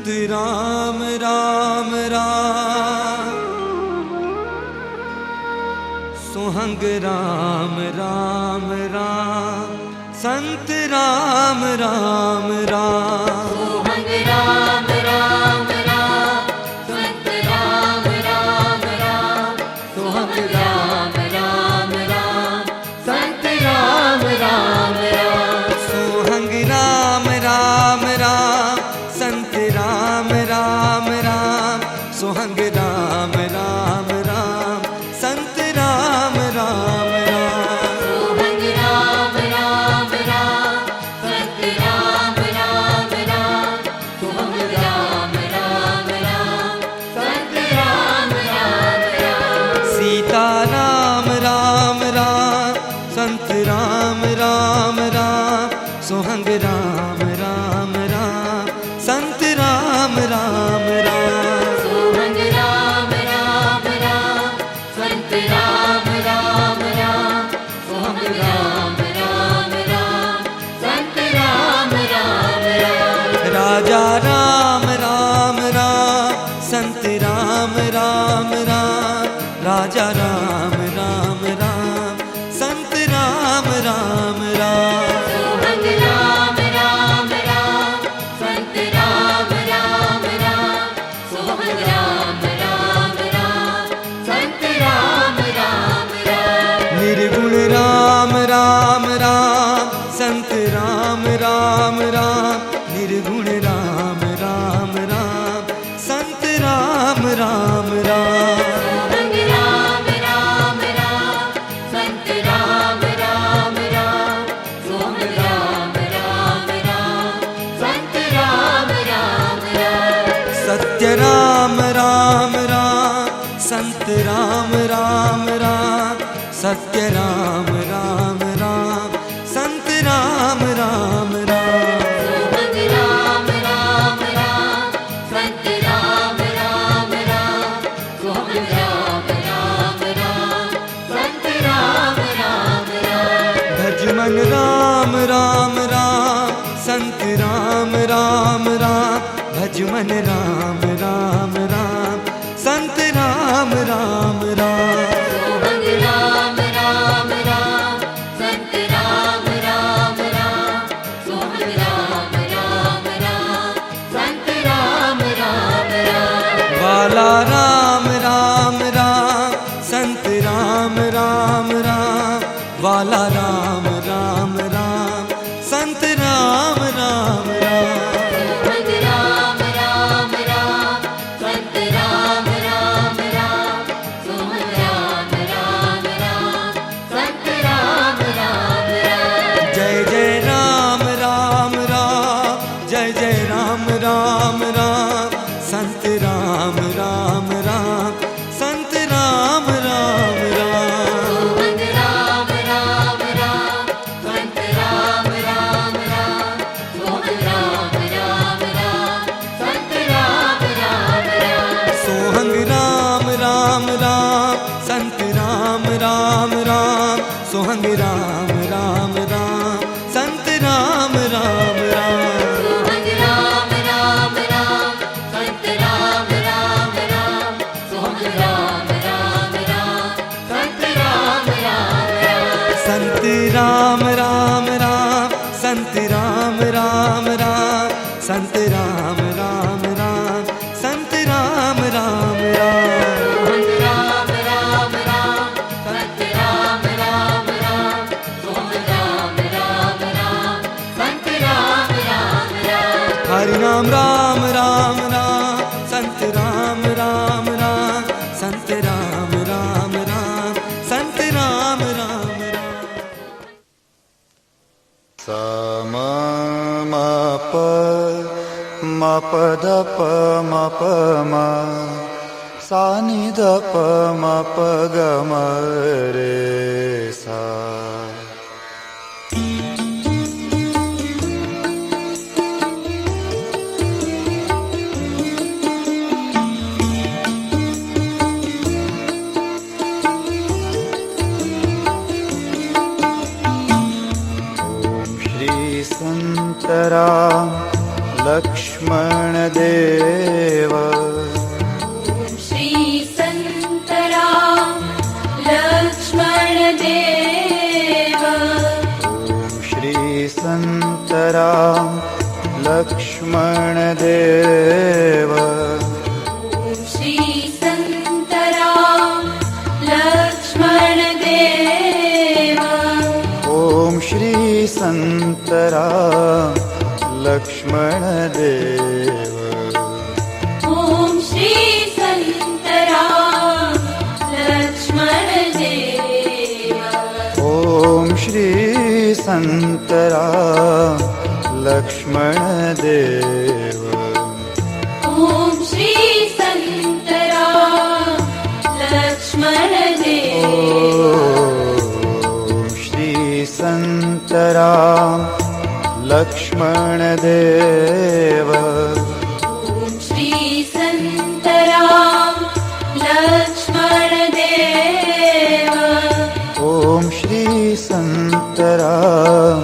संत राम राम राम, सुहंग राम राम राम, संत राम राम राम। सुहंग राम राम राम, संत राम राम राम, सुहंग राम राम राम, संत राम राम राम। सुहंग राम राम राम, संत राम राम राम, सुहंग राम राम राम, संत राम राम राम। सुहंग राम राम राम, संत राम राम राम, सुहंग राम राम राम, संत राम राम राम। सीता राम राम राम, संत राम राम राम, सुहंग राम राम राम, संत राम राम राम। सुहंग राम राम राम, संत राम राम राम, सुहंग राम राम राम, संत राम राम राम। राजा राम राम राम, संत राम राम राम, राजा राम राम राम, संत राम राम राम। सुहंग राम राम राम, संत राम राम राम, सुहंग राम राम राम, संत राम राम राम। निर्गुण राम राम राम, संत राम राम राम, निर्गुण राम राम राम, संत राम राम राम। सुहंग राम राम राम, संत राम राम राम, सुहंग राम राम राम, संत राम राम राम। सत्य राम राम राम, संत राम राम राम, सत्य राम राम राम, संत राम राम राम। सुहंग राम राम राम, संत राम राम राम, सुहंग राम राम राम, संत राम राम राम। भजमन राम राम राम, संत राम राम राम, भजमन राम राम राम, संत राम राम राम। सुहंग राम राम राम, संत राम राम राम, सुहंग राम राम राम, संत राम राम राम। वाला राम राम राम, संत राम राम राम, वाला राम राम राम, संत राम राम राम। सुहंग राम राम राम, संत राम राम राम, सुहंग राम राम राम, संत राम राम राम। जय जय राम राम राम, जय जय राम राम राम, संत राम राम राम, संत राम राम राम। सुहंग राम राम राम, संत राम राम राम, सुहंग राम राम राम, संत राम राम राम। सोहंग राम राम राम, संत राम राम राम, सोहंग राम राम राम, संत राम राम राम। सुहंग राम राम राम, संत राम राम राम, सुहंग राम राम राम, संत राम राम राम। संत राम राम राम, संत राम राम राम, संत राम राम राम, संत राम राम राम। सुहंग राम राम राम, संत राम राम राम, सुहंग राम राम राम, संत राम राम राम। हरि नाम राम राम राम, संत राम राम राम, संत राम राम राम, संत राम राम राम। सा मा मा प मा प ध प मा प मा सा नि ध प मा प ग म रे सा। संत राम लक्ष्मण देव लक्ष्मणदेव श्री संतराम लक्ष्मणदेव ॐ श्री संतराम लक्ष्मणदेव ॐ श्री संतराम लक्ष्मणदेव ॐ श्री संतराम लक्ष्मणदेव ॐ श्री संतराम लक्ष्मणदेव ॐ श्री संतराम लक्ष्मणदेव ॐ श्री संतराम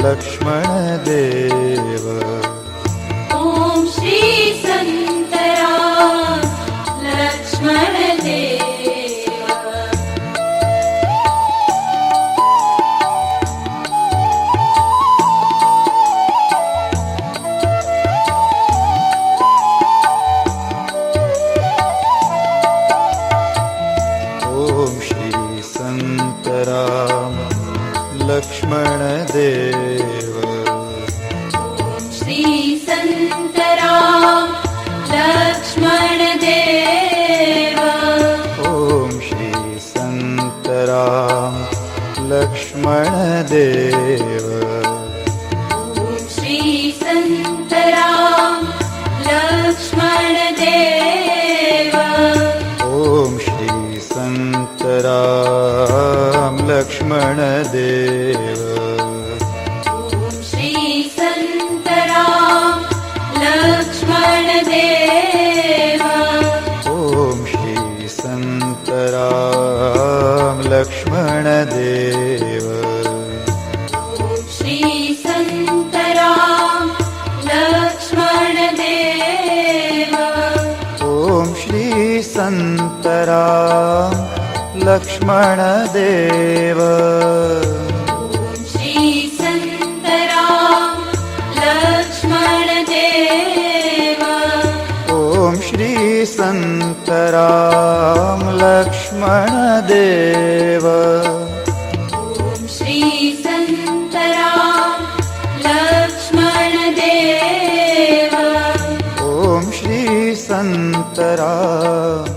लक्ष्मणदेव ॐ श्री संतराम लक्ष्मणदेव ॐ श्री संतराम लक्ष्मणदेव ॐ श्री संतराम लक्ष्मणदेव श्री संतराम लक्ष्मणदेव ॐ श्री संतराम लक्ष्मणदेव ॐ श्री संतराम लक्ष्मणदेव ॐ श्री संतराम लक्ष्मणदेव ॐ श्री संतराम लक्ष्मणदेव ॐ श्री संतराम लक्ष्मणदेव ॐ श्री संतराम लक्ष्मणदेव ॐ श्री संतराम लक्ष्मणदेव ॐ श्री संतराम लक्ष्मणदेव ॐ श्री संतराम लक्ष्मणदेव ॐ श्री संतराम लक्ष्मणदेव ॐ श्री संतराम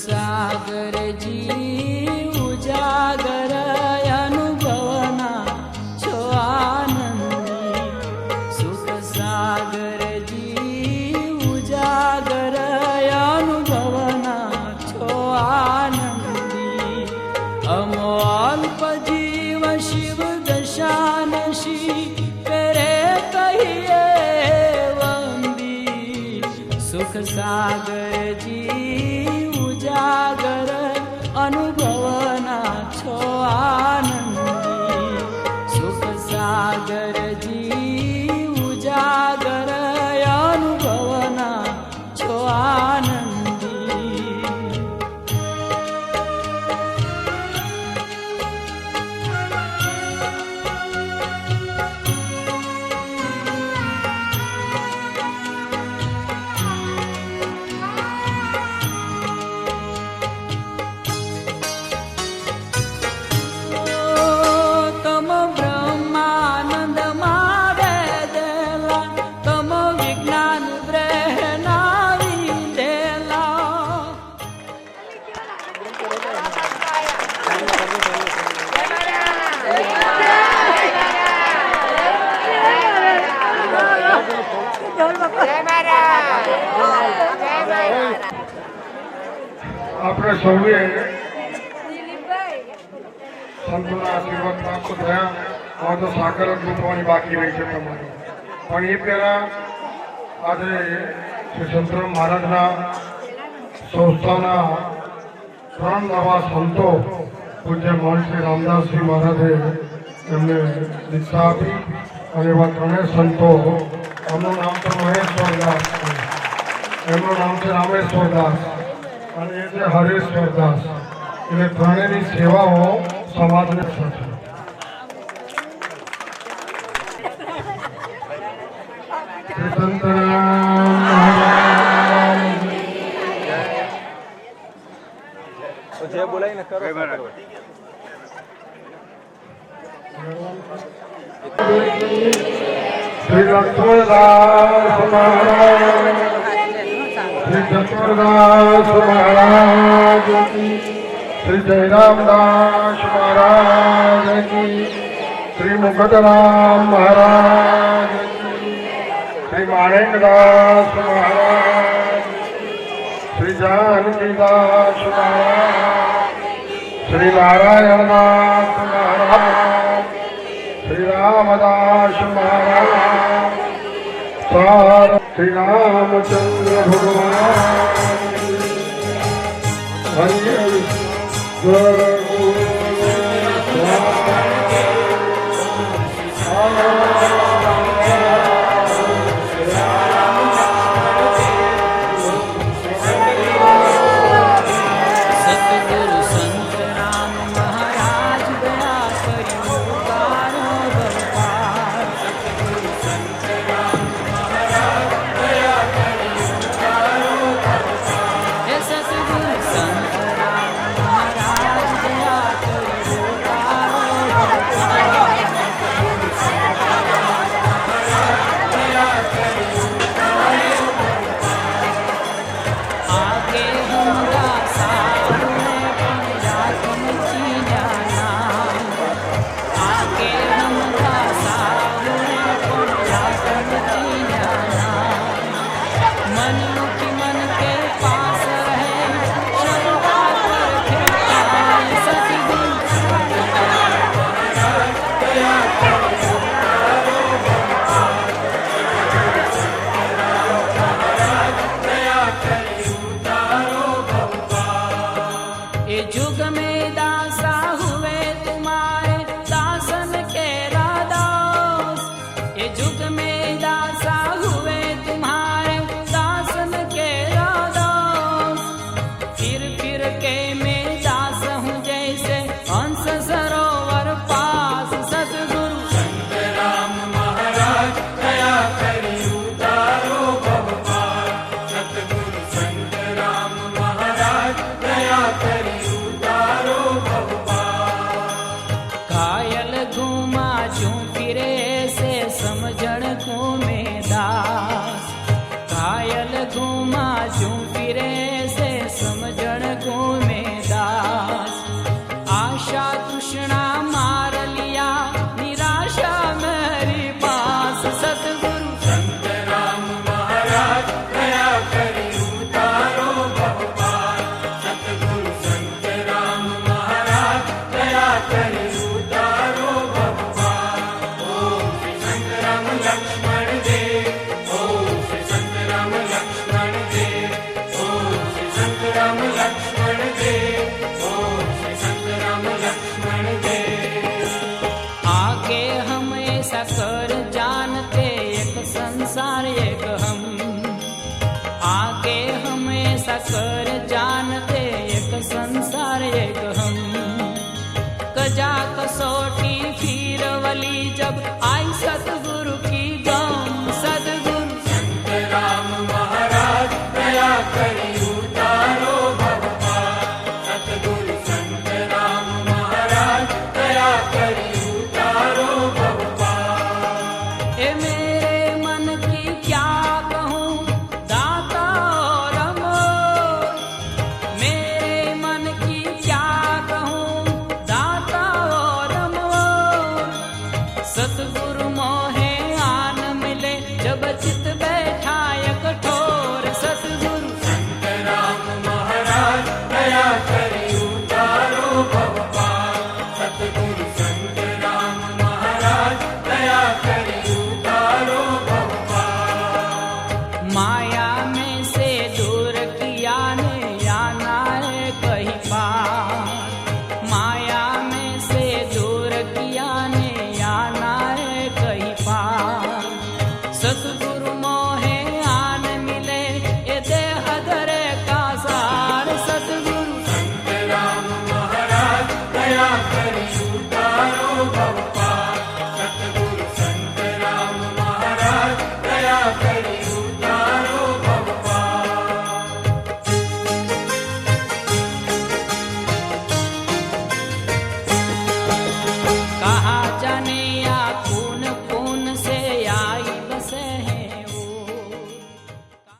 सागर जी उजागर अनुभवना छो आनंदी सुख सागर जी उजागर अनुभवना छो आनंदी अमोल्प जीव शिव दशानशी करे कहिए वंदी सुख सागर जी उजागर अनुभवना छो आनंदी सुख सागर जी उजागर अनुभवना छो आनंदी तम ब्रह्मानंद वेदेला तम विज्ञान ब्रह्मनावी देला આપણે સૌએ સંતોના આશીર્વાદ પ્રાપ્ત થયા. હવે તો સાકર જ ગૂંથવાની બાકી રહી છે તમારી. પણ એ પહેલા આજે શ્રી સંતરામ મહારાજના સંસ્થાના 3 નવા સંતો પૂજ્ય મહંત શ્રી રામદાસજી મહારાજે એમને દીક્ષા આપી અને એવા 3 સંતો એમનું નામ તો મહેશ્વર દાસ છે, એમનું નામ છે રામેશ્વર દાસ અને એ છે હરેશ્વર દાસ. એટલે ત્રણેયની સેવાઓ સમાજને થશે. શ્રી લક્ષ્મણદાસ મહારાજ, શ્રી ચતુરદાસ મહારાજ કી, શ્રી જયરામદાસ મહારાજ કી, શ્રી મુકટરામ મહારાજ કી, શ્રી માણેકદાસ મહારાજ, શ્રી જાનકીદાસ મહારાજ, શ્રી નારાયણદાસ મહારાજ, શ્રી રામદાસ મહારાજ, શ્રી રામચંદ્ર ભગવાન હરિ સતગુરુ સંત રામ મહારાજ દયા કરી ઉતારો ભવપાર સતગુરુ સંત રામ મહારાજ દયા કરી ઉતારો ભવપાર હે સતગુરુ સંત રામ મહારાજ દયા કરી ઉતારો ભવપાર સતગુરુ સંત રામ મહારાજ દયા કરી ઉતારો ભવપાર આગે હમરા સામને પણ રાખમ ચીન્યા આગે હમરા સામને પણ રાખમ ચીન્યા मन मुखी मन के पास रहे श्रद्धा पर खेलाए सतगुरु संत राम महाराज दया करो उतारो भवपार सतगुरु संत राम महाराज दया करो उतारो भवपार ये जुग में दासा हुए तुम्हारे दासन के दास ये जुग में दासा हुए तुम्हारे दासन के दास फिर के मैं दास हूँ जैसे हंस सरोवर पास सतगुरु संत राम महाराज दया करी उतारो भवपार सतगुरु संत राम महाराज दया करी उतारो संसार एक हम। कजा कसौटी फिर वली जब आई सतगुरु